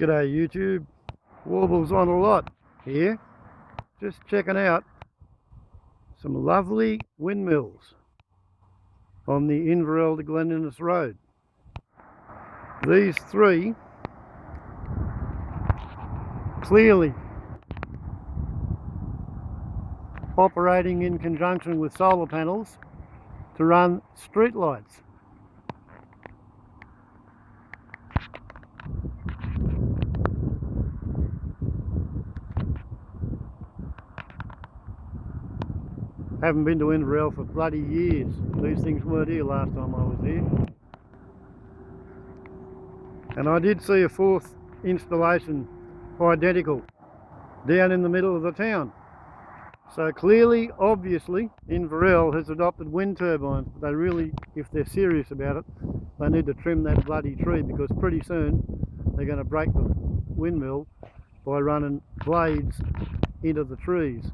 G'day YouTube, Warbles on a lot here, just checking out some lovely windmills on the Inverell to Glen Innes Road. These three clearly operating in conjunction with solar panels to run street lights. Haven't been to Inverell for bloody years. These things weren't here last time I was here. And I did see a fourth installation identical down in the middle of the town. So clearly, obviously, Inverell has adopted wind turbines. But they really, if they're serious about it, they need to trim that bloody tree, because pretty soon they're going to break the windmill by running blades into the trees.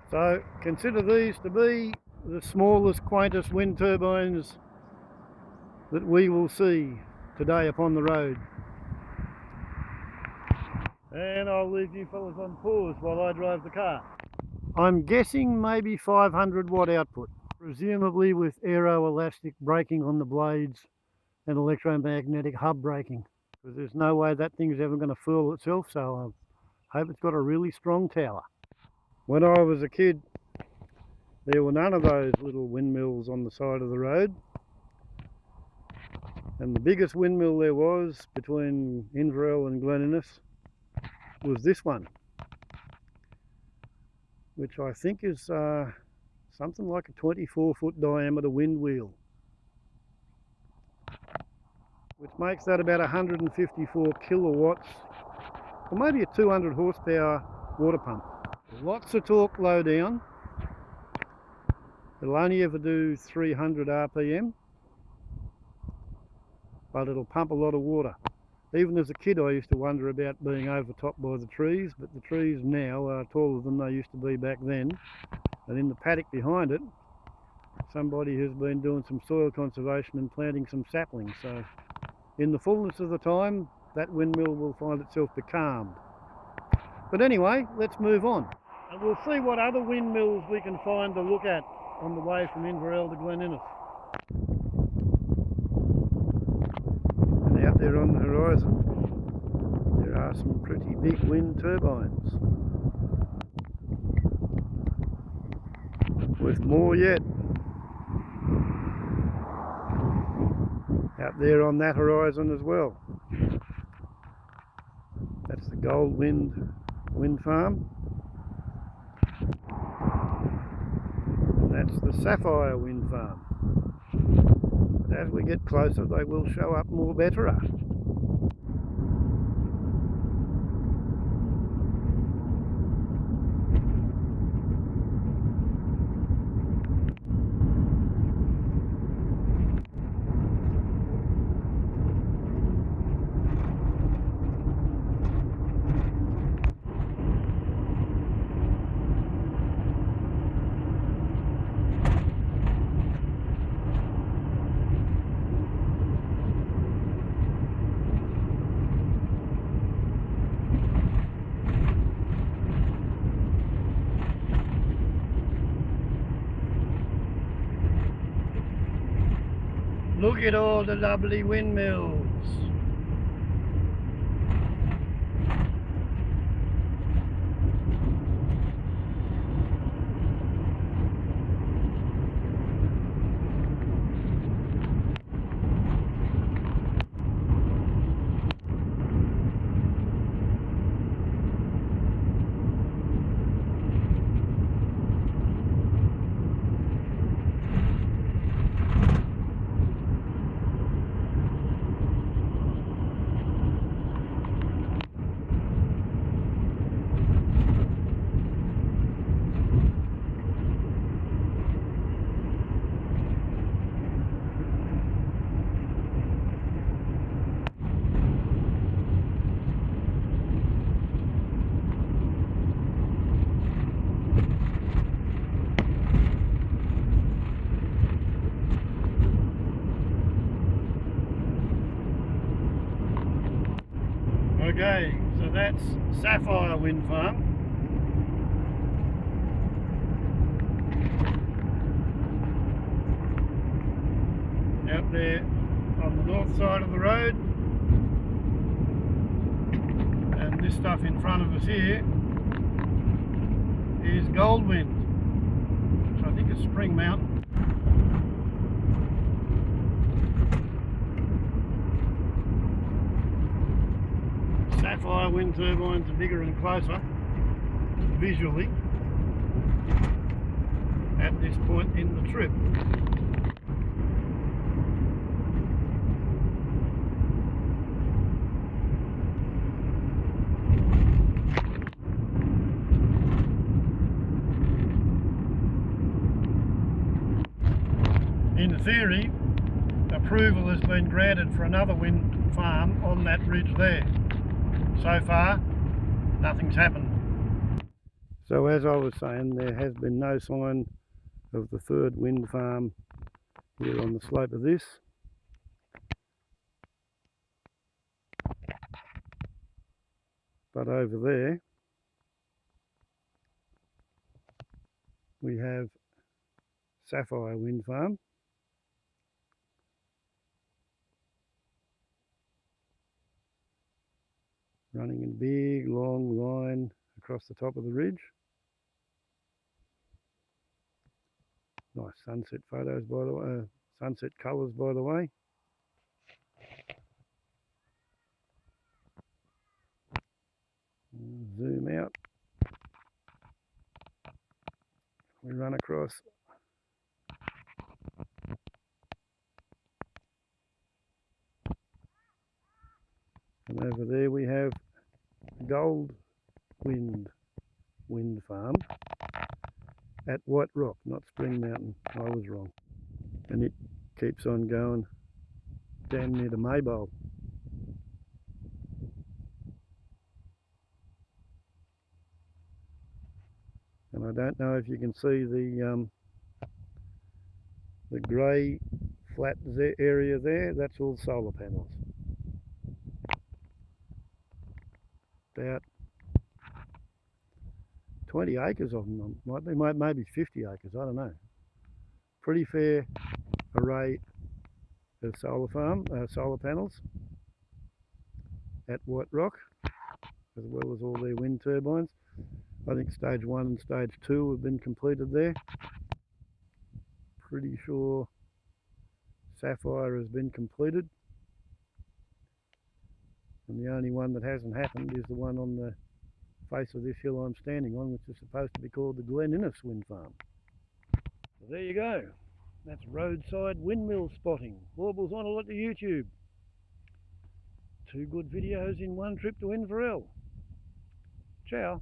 So consider these to be the smallest, quaintest wind turbines that we will see today upon the road. And I'll leave you fellas on pause while I drive the car. I'm guessing maybe 500 watt output, presumably with aero-elastic braking on the blades and electromagnetic hub braking, because there's no way that thing's ever going to fool itself, so I hope it's got a really strong tower. When I was a kid, there were none of those little windmills on the side of the road. And the biggest windmill there was between Inverell and Glen Innes was this one, which I think is something like a 24-foot diameter wind wheel, which makes that about 154 kilowatts, or maybe a 200 horsepower water pump. Lots of torque low down. It'll only ever do 300 RPM, but it'll pump a lot of water. Even as a kid I used to wonder about being overtopped by the trees, but the trees now are taller than they used to be back then. And in the paddock behind it, somebody has been doing some soil conservation and planting some saplings. So in the fullness of the time, that windmill will find itself becalmed. But anyway, let's move on. And we'll see what other windmills we can find to look at on the way from Inverell to Glen Innes. And out there on the horizon, there are some pretty big wind turbines. With more yet. Out there on that horizon as well. That's the Gold Wind Farm. That's the Sapphire Wind Farm. But as we get closer, they will show up more better. Look at all the lovely windmills. Okay, so that's Sapphire Wind Farm. Out there on the north side of the road. And this stuff in front of us here is Goldwind, which I think is Spring Mountain. Sapphire wind turbines are bigger and closer visually at this point in the trip. In theory, approval has been granted for another wind farm on that ridge there. So far, nothing's happened. So as I was saying, there has been no sign of the third wind farm here on the slope of this. But over there, we have Sapphire Wind Farm. Running in a big long line across the top of the ridge. Nice sunset photos by the way, sunset colours by the way. Zoom out. We run across. And over there we have Goldwind Wind Farm at White Rock, not Spring Mountain. I was wrong. And it keeps on going down near the Maybole. And I don't know if you can see the grey flat area there. That's all solar panels. About 20 acres of them, maybe 50 acres, I don't know. Pretty fair array of solar panels at White Rock, as well as all their wind turbines. I think stage 1 and stage 2 have been completed there. Pretty sure Sapphire has been completed. And the only one that hasn't happened is the one on the face of this hill I'm standing on, which is supposed to be called the Glen Innes Wind Farm. So there you go. That's roadside windmill spotting. Warbles on a lot to YouTube. 2 good videos in one trip to Inverell. Ciao.